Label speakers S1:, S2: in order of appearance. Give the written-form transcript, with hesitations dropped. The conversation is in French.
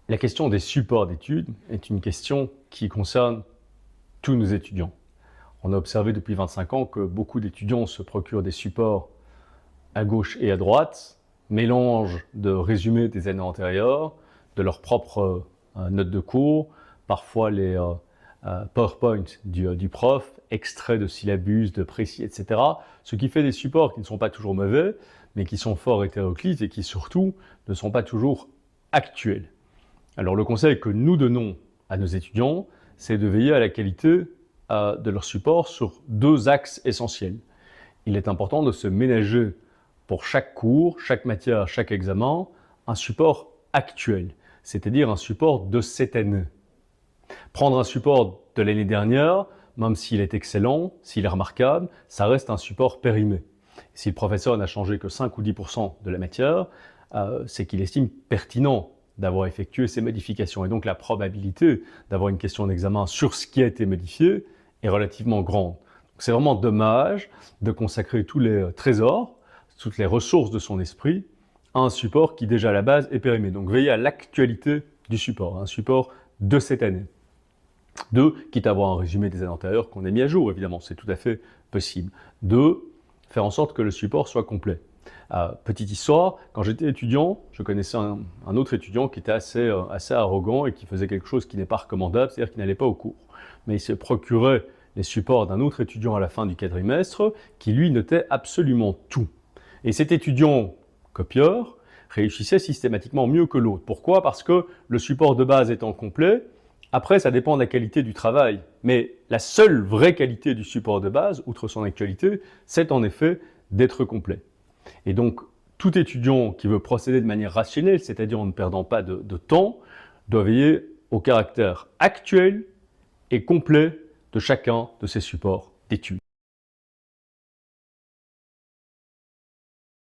S1: La question des supports d'études est une question qui concerne tous nos étudiants. On a observé depuis 25 ans que beaucoup d'étudiants se procurent des supports à gauche et à droite, mélangent de résumés des années antérieures, de leurs propres notes de cours, parfois les PowerPoint du prof, extraits de syllabus, de précis, etc. Ce qui fait des supports qui ne sont pas toujours mauvais, mais qui sont fort hétéroclites et qui surtout ne sont pas toujours actuels. Alors le conseil que nous donnons à nos étudiants, c'est de veiller à la qualité de leur support sur deux axes essentiels. Il est important de se ménager pour chaque cours, chaque matière, chaque examen, un support actuel, c'est-à-dire un support de cette année. Prendre un support de l'année dernière, même s'il est excellent, s'il est remarquable, ça reste un support périmé. Si le professeur n'a changé que 5 ou 10% de la matière, c'est qu'il estime pertinent d'avoir effectué ces modifications. Et donc la probabilité d'avoir une question d'examen sur ce qui a été modifié est relativement grande. C'est vraiment dommage de consacrer tous les trésors, toutes les ressources de son esprit à un support qui déjà à la base est périmé. Donc veillez à l'actualité du support, un support de cette année. 2, quitte à avoir un résumé des années antérieures qu'on ait mis à jour, évidemment, c'est tout à fait possible. 2, faire en sorte que le support soit complet. Petite histoire, quand j'étais étudiant, je connaissais un autre étudiant qui était assez arrogant et qui faisait quelque chose qui n'est pas recommandable, c'est-à-dire qu'il n'allait pas au cours. Mais il se procurait les supports d'un autre étudiant à la fin du quadrimestre qui, lui, notait absolument tout. Et cet étudiant copieur réussissait systématiquement mieux que l'autre. Pourquoi? Parce que le support de base étant complet, après, ça dépend de la qualité du travail. Mais la seule vraie qualité du support de base, outre son actualité, c'est en effet d'être complet. Et donc, tout étudiant qui veut procéder de manière rationnelle, c'est-à-dire en ne perdant pas de temps, doit veiller au caractère actuel et complet de chacun de ces supports d'études.